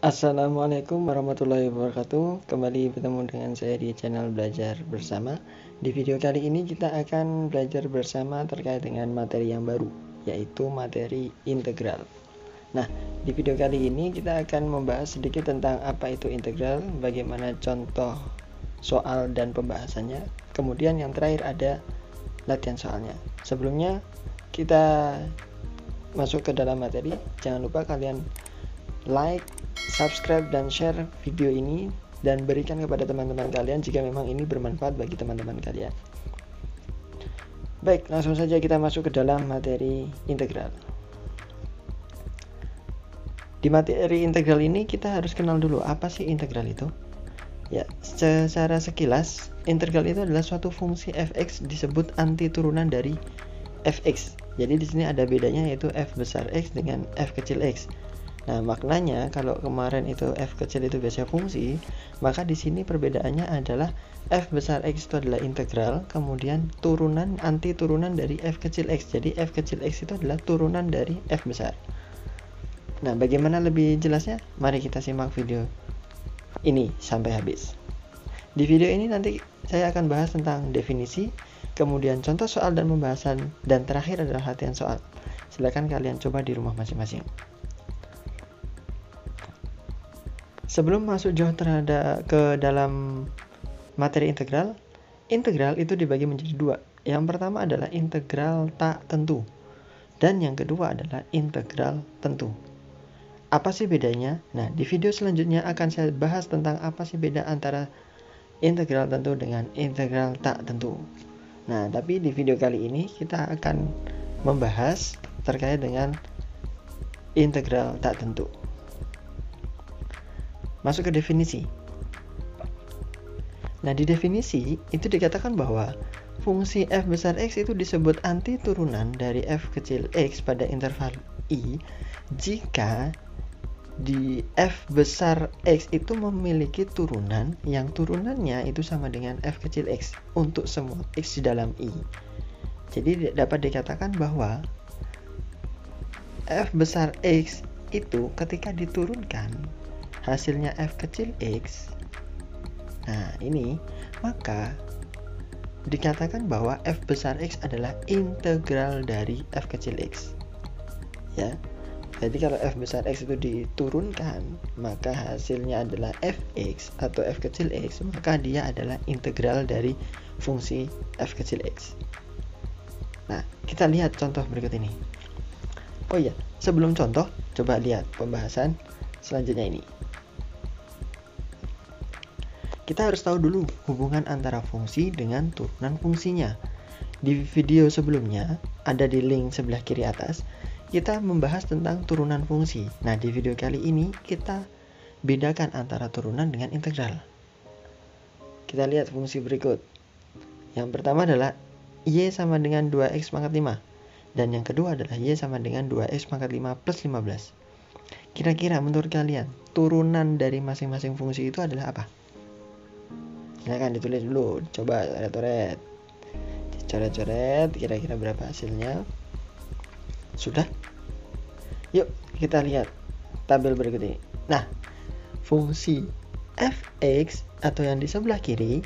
Assalamualaikum warahmatullahi wabarakatuh. Kembali bertemu dengan saya di channel Belajar Bersama. Di video kali ini kita akan belajar bersama terkait dengan materi yang baru, yaitu materi integral. Nah, di video kali ini kita akan membahas sedikit tentang apa itu integral, bagaimana contoh soal dan pembahasannya. Kemudian yang terakhir ada latihan soalnya. Sebelumnya kita masuk ke dalam materi, jangan lupa kalian like, subscribe, dan share video ini dan berikan kepada teman-teman kalian jika memang ini bermanfaat bagi teman-teman kalian. Baik, langsung saja kita masuk ke dalam materi integral. Di materi integral ini kita harus kenal dulu apa sih integral itu. Ya, secara sekilas, integral itu adalah suatu fungsi fx disebut anti turunan dari fx. Jadi di sini ada bedanya, yaitu f besar x dengan f kecil x. Nah, maknanya kalau kemarin itu f kecil itu biasanya fungsi, maka di sini perbedaannya adalah f besar x itu adalah integral, kemudian anti turunan dari f kecil x. Jadi f kecil x itu adalah turunan dari f besar. Nah, bagaimana lebih jelasnya? Mari kita simak video ini sampai habis. Di video ini nanti saya akan bahas tentang definisi, kemudian contoh soal dan pembahasan, dan terakhir adalah latihan soal. Silakan kalian coba di rumah masing-masing. Sebelum masuk jauh ke dalam materi integral itu dibagi menjadi dua. Yang pertama adalah integral tak tentu, dan yang kedua adalah integral tentu. Apa sih bedanya? Nah, di video selanjutnya akan saya bahas tentang apa sih beda antara integral tentu dengan integral tak tentu. Nah, tapi di video kali ini kita akan membahas terkait dengan integral tak tentu. Masuk ke definisi. Nah, di definisi itu dikatakan bahwa fungsi f besar x itu disebut anti turunan dari f kecil x pada interval i jika di f besar x itu memiliki turunan yang turunannya itu sama dengan f kecil x untuk semua x di dalam i. Jadi dapat dikatakan bahwa f besar x itu ketika diturunkan hasilnya f kecil x. Nah, ini maka dikatakan bahwa f besar x adalah integral dari f kecil x. Ya. Jadi kalau f besar x itu diturunkan, maka hasilnya adalah fx atau f kecil x, maka dia adalah integral dari fungsi f kecil x. Nah, kita lihat contoh berikut ini. Oh iya, sebelum contoh, coba lihat pembahasan selanjutnya ini. Kita harus tahu dulu hubungan antara fungsi dengan turunan fungsinya. Di video sebelumnya, ada di link sebelah kiri atas, kita membahas tentang turunan fungsi. Nah, di video kali ini kita bedakan antara turunan dengan integral. Kita lihat fungsi berikut. Yang pertama adalah y sama dengan 2x pangkat 5. Dan yang kedua adalah y sama dengan 2x pangkat 5 plus 15. Kira-kira menurut kalian, turunan dari masing-masing fungsi itu adalah apa? Silahkan ditulis dulu, coba coret-coret, kira-kira berapa hasilnya? Sudah? Yuk kita lihat tabel berikut ini. Nah, fungsi fx atau yang di sebelah kiri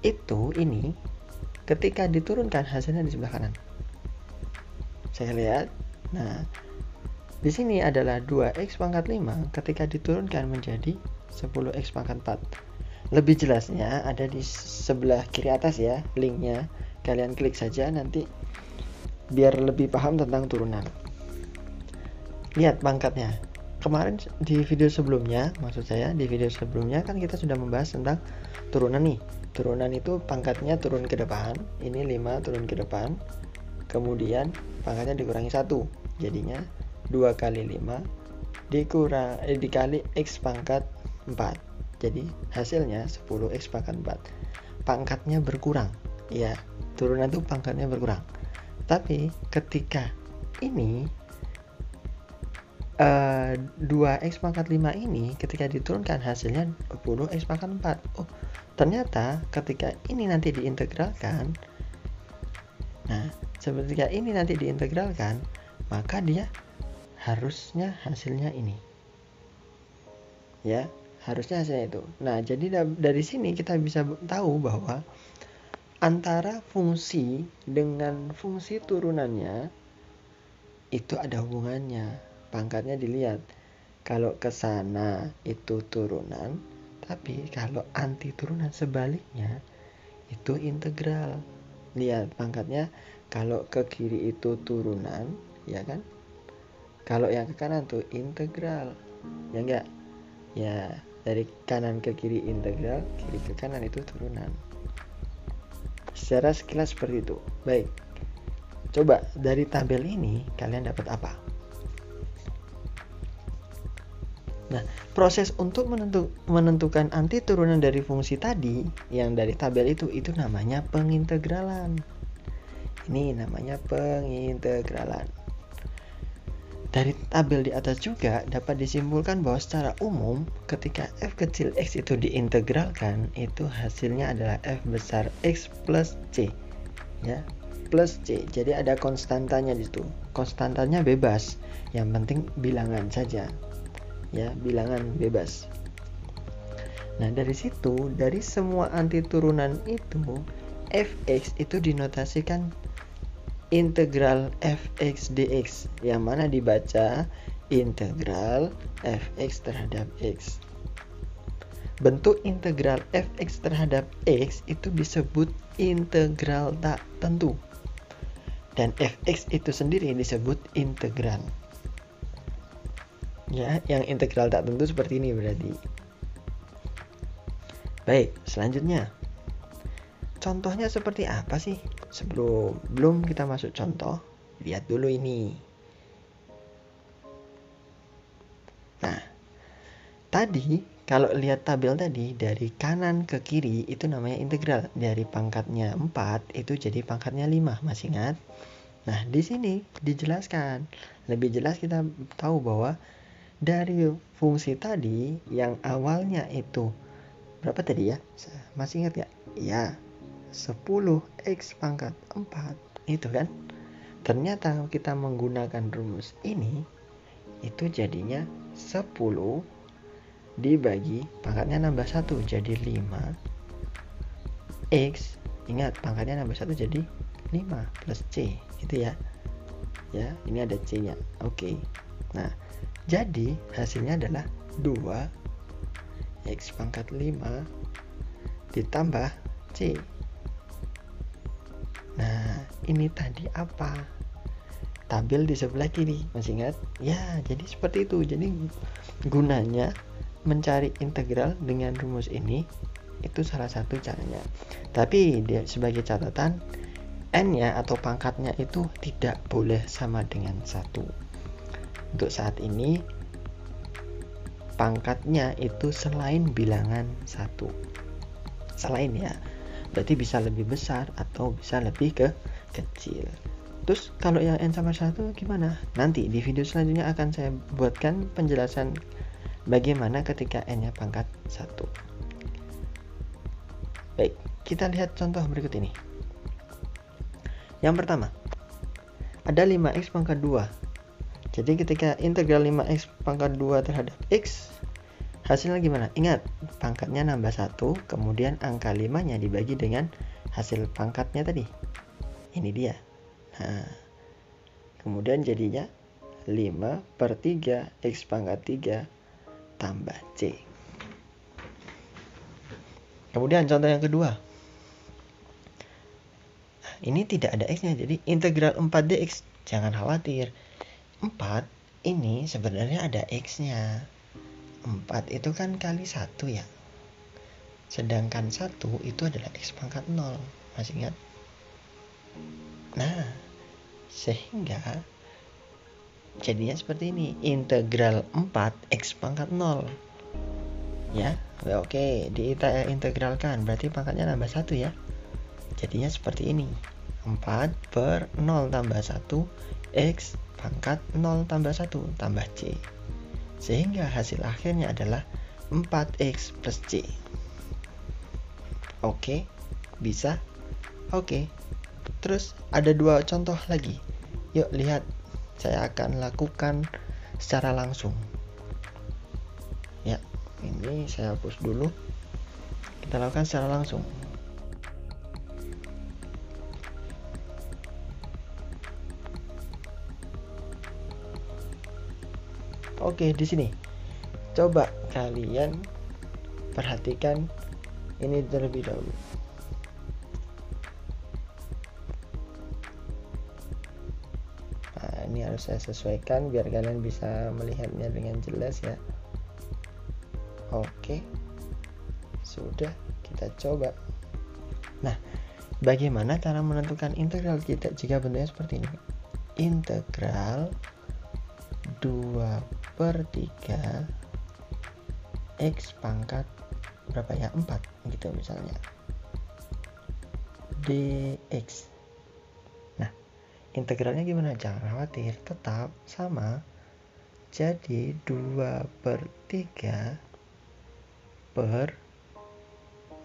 itu ini ketika diturunkan hasilnya di sebelah kanan. Saya lihat. Nah, di sini adalah 2x pangkat 5 ketika diturunkan menjadi 10x pangkat 4. Lebih jelasnya ada di sebelah kiri atas ya, linknya. Kalian klik saja nanti biar lebih paham tentang turunan. Lihat pangkatnya. Kemarin di video sebelumnya, di video sebelumnya kan kita sudah membahas tentang turunan nih. Turunan itu pangkatnya turun ke depan, ini 5 turun ke depan. Kemudian pangkatnya dikurangi 1. Jadinya 2 kali 5 dikali x pangkat 4. Jadi hasilnya 10x pangkat 4. Pangkatnya berkurang. Ya, turunan itu pangkatnya berkurang. Tapi ketika ini 2x pangkat 5 ini ketika diturunkan hasilnya 10x pangkat 4. Oh, ternyata ketika ini nanti diintegralkan. Nah, ketika ini nanti diintegralkan, maka dia harusnya hasilnya ini. Ya, harusnya hasilnya itu. Nah, jadi dari sini kita bisa tahu bahwa antara fungsi dengan fungsi turunannya itu ada hubungannya. Pangkatnya dilihat. Kalau ke sana itu turunan, tapi kalau anti turunan sebaliknya itu integral. Lihat pangkatnya, kalau ke kiri itu turunan, ya kan? Kalau yang ke kanan tuh integral. Ya enggak? Ya, dari kanan ke kiri integral, kiri ke kanan itu turunan. Secara sekilas seperti itu. Baik. Coba dari tabel ini kalian dapat apa? Nah, proses untuk menentukan anti turunan dari fungsi tadi yang dari tabel itu namanya pengintegralan. Ini namanya pengintegralan. Dari tabel di atas juga dapat disimpulkan bahwa secara umum ketika f kecil x itu diintegralkan, itu hasilnya adalah f besar x plus c. Ya, plus c. Jadi ada konstantanya di situ. Konstantanya bebas. Yang penting bilangan saja. Ya, bilangan bebas. Nah, dari situ, dari semua anti turunan itu, fx itu dinotasikan integral fx dx, yang mana dibaca integral fx terhadap x. Bentuk integral fx terhadap x itu disebut integral tak tentu, dan fx itu sendiri disebut integral. Ya, yang integral tak tentu seperti ini berarti. Baik, selanjutnya contohnya seperti apa sih? Sebelum kita masuk contoh, lihat dulu ini. Nah, tadi kalau lihat tabel tadi, dari kanan ke kiri itu namanya integral. Dari pangkatnya 4 itu jadi pangkatnya 5, masih ingat? Nah, di sini dijelaskan. Lebih jelas kita tahu bahwa dari fungsi tadi yang awalnya itu berapa tadi ya? Masih ingat gak? Ya, 10x pangkat 4 itu kan. Ternyata kita menggunakan rumus ini, itu jadinya 10 dibagi pangkatnya nambah 1 jadi 5x. Ingat pangkatnya nambah 1 jadi 5 plus c itu ya. Ya, ini ada c nya. Oke. Nah, jadi hasilnya adalah 2x pangkat 5 ditambah c. Nah, ini tadi apa? Tabel di sebelah kiri, masih ingat? Ya, jadi seperti itu. Jadi gunanya mencari integral dengan rumus ini itu salah satu caranya. Tapi sebagai catatan, n-nya atau pangkatnya itu tidak boleh sama dengan 1. Untuk saat ini pangkatnya itu selain bilangan 1. Selain ya. Berarti bisa lebih besar atau bisa lebih kecil. Terus kalau yang n sama 1 gimana? Nanti di video selanjutnya akan saya buatkan penjelasan bagaimana ketika n-nya pangkat 1. Baik, kita lihat contoh berikut ini. Yang pertama, ada 5x pangkat 2. Jadi ketika integral 5x pangkat 2 terhadap x, hasilnya gimana? Ingat, pangkatnya nambah 1, kemudian angka 5-nya dibagi dengan hasil pangkatnya tadi. Ini dia. Nah, kemudian jadinya 5/3 x pangkat 3 tambah c. Kemudian contoh yang kedua. Ini tidak ada x-nya, jadi integral 4dx. Jangan khawatir. 4 ini sebenarnya ada x-nya. 4 itu kan kali 1 ya. Sedangkan 1 itu adalah x pangkat 0. Masih ingat? Nah, sehingga jadinya seperti ini. Integral 4 x pangkat 0. Ya, oke. Diintegralkan. Berarti pangkatnya nambah 1 ya. Jadinya seperti ini. 4/0 tambah 1 x pangkat 0 tambah 1 tambah c. Sehingga hasil akhirnya adalah 4x plus c. Oke, bisa? Oke. Terus ada 2 contoh lagi. Yuk lihat, saya akan lakukan secara langsung. Ya, ini saya hapus dulu. Kita lakukan secara langsung. Oke, di sini coba kalian perhatikan ini terlebih dahulu. Nah, ini harus saya sesuaikan biar kalian bisa melihatnya dengan jelas ya. Oke, sudah, kita coba. Nah, bagaimana cara menentukan integral kita jika bentuknya seperti ini? Integral 2/3 X pangkat berapa ya, 4 gitu misalnya, dx. Nah, integralnya gimana? Jangan khawatir, tetap sama. Jadi 2/3 per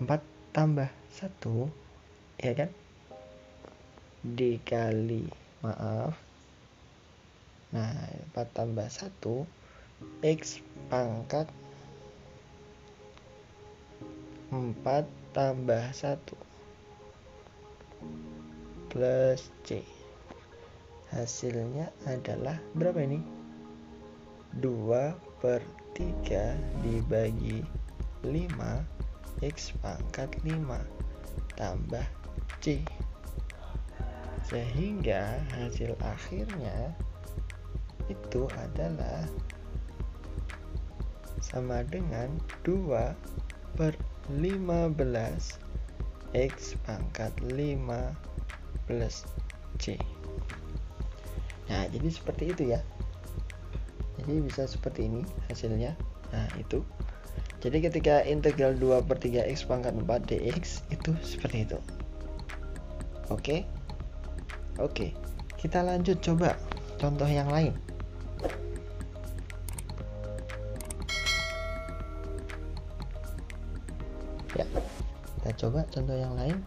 4 tambah 1, ya kan? Dikali, maaf. Nah, 4 tambah 1 X pangkat 4 tambah 1 plus C. Hasilnya adalah berapa ini? 2/3 dibagi 5 X pangkat 5 tambah C. Sehingga hasil akhirnya itu adalah sama dengan 2/15 X pangkat 5 plus C. Nah, jadi seperti itu ya. Jadi bisa seperti ini hasilnya. Nah, itu. Jadi ketika integral 2/3 X pangkat 4 dx itu seperti itu. Oke. Oke. Kita lanjut coba contoh yang lain. Ya, kita coba contoh yang lain.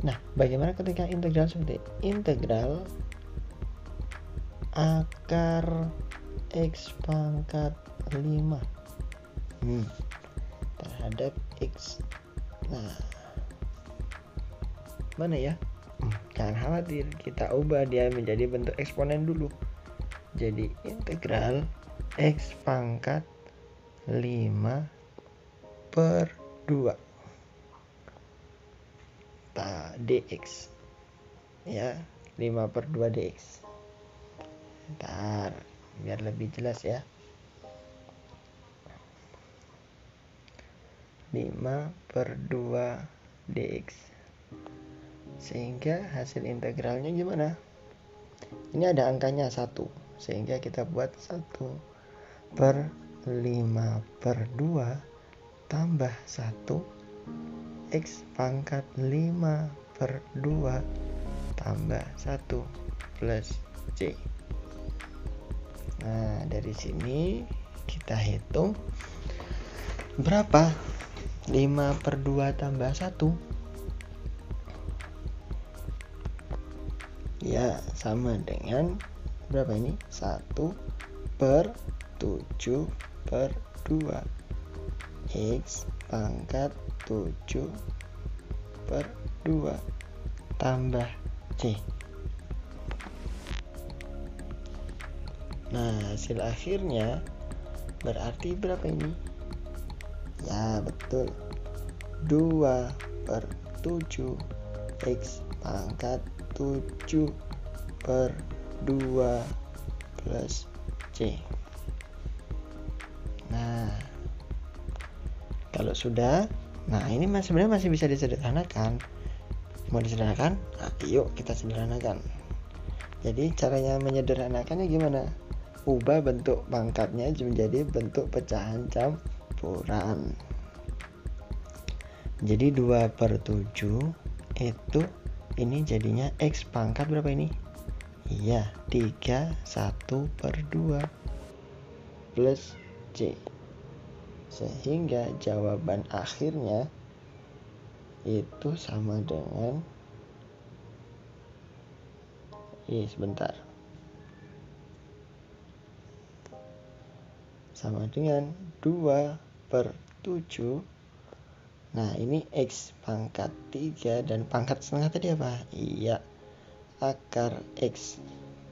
Nah, bagaimana ketika integral seperti integral akar X pangkat 5 terhadap X. Nah, mana ya? Jangan khawatir, kita ubah dia menjadi bentuk eksponen dulu. Jadi integral X pangkat 5/2 dx ya, 5/2 dx. Ntar biar lebih jelas ya. 5/2 dx. Sehingga hasil integralnya gimana? Ini ada angkanya 1, sehingga kita buat 1/5/2 tambah 1 X pangkat 5/2 tambah 1 plus C. Nah, dari sini kita hitung berapa 5/2 tambah 1. Ya, sama dengan berapa ini? 1/7/2 X pangkat 7/2 tambah C. Nah, hasil akhirnya berarti berapa ini? Ya, betul, 2/7 X pangkat 7/2 plus C. Nah, kalau sudah, nah ini sebenarnya masih bisa disederhanakan. Mau disederhanakan? Nah, yuk kita sederhanakan. Jadi caranya menyederhanakannya gimana? Ubah bentuk pangkatnya menjadi bentuk pecahan campuran. Jadi 2/7 itu ini jadinya X pangkat berapa ini? Iya, 31/2 plus C. Sehingga jawaban akhirnya itu sama dengan sebentar. Sama dengan 2/7. Nah, ini X pangkat 3 dan pangkat setengah tadi apa? Iya, akar X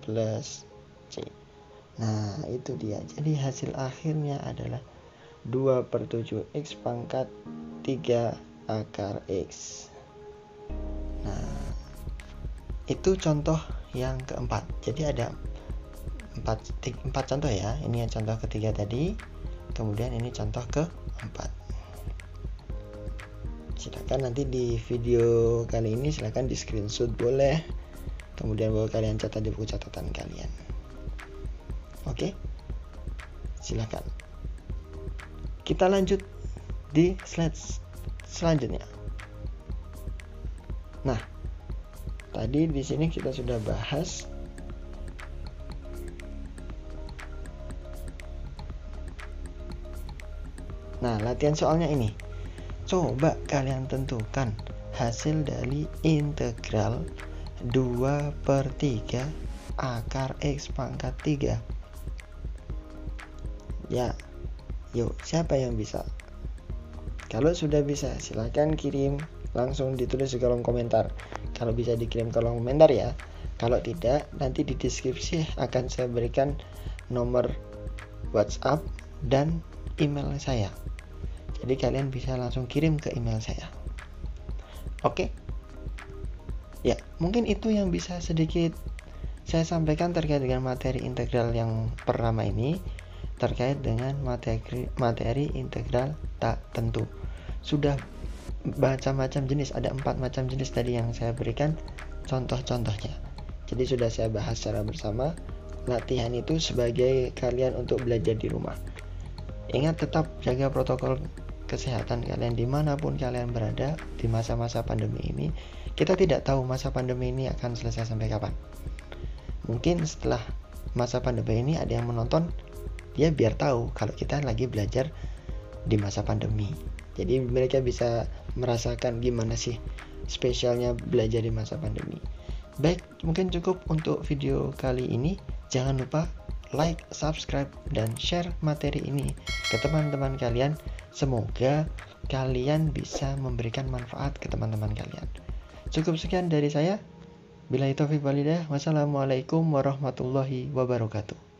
plus C. Nah, itu dia. Jadi hasil akhirnya adalah 2/7 X pangkat 3 akar X. Nah, itu contoh yang keempat. Jadi ada 4 contoh ya. Ini yang contoh ketiga tadi. Kemudian ini contoh keempat. Silakan nanti di video kali ini silakan di screenshot boleh. Kemudian boleh kalian catat di buku catatan kalian. Oke. Silakan. Kita lanjut di slide selanjutnya. Nah, tadi di sini kita sudah bahas latihan soalnya ini. Coba kalian tentukan hasil dari integral 2/3 akar X pangkat 3. Ya, yuk siapa yang bisa? Kalau sudah bisa, silakan kirim, langsung ditulis di kolom komentar. Kalau bisa dikirim kolom komentar ya. Kalau tidak, nanti di deskripsi akan saya berikan nomor WhatsApp dan email saya. Jadi kalian bisa langsung kirim ke email saya. Oke? Ya, mungkin itu yang bisa sedikit saya sampaikan terkait dengan materi integral yang pertama ini, terkait dengan materi integral tak tentu. Sudah macam-macam jenis, ada 4 macam jenis tadi yang saya berikan contoh-contohnya. Jadi sudah saya bahas secara bersama. Latihan itu sebagai kalian untuk belajar di rumah. Ingat tetap jaga protokol kesehatan kalian dimanapun kalian berada di masa-masa pandemi ini. Kita tidak tahu masa pandemi ini akan selesai sampai kapan. Mungkin setelah masa pandemi ini ada yang menonton, dia biar tahu kalau kita lagi belajar di masa pandemi. Jadi mereka bisa merasakan gimana sih spesialnya belajar di masa pandemi. Baik, mungkin cukup untuk video kali ini. Jangan lupa like, subscribe, dan share materi ini ke teman-teman kalian. Semoga kalian bisa memberikan manfaat ke teman-teman kalian. Cukup sekian dari saya. Billahi taufiq walhidayah. Wassalamualaikum warahmatullahi wabarakatuh.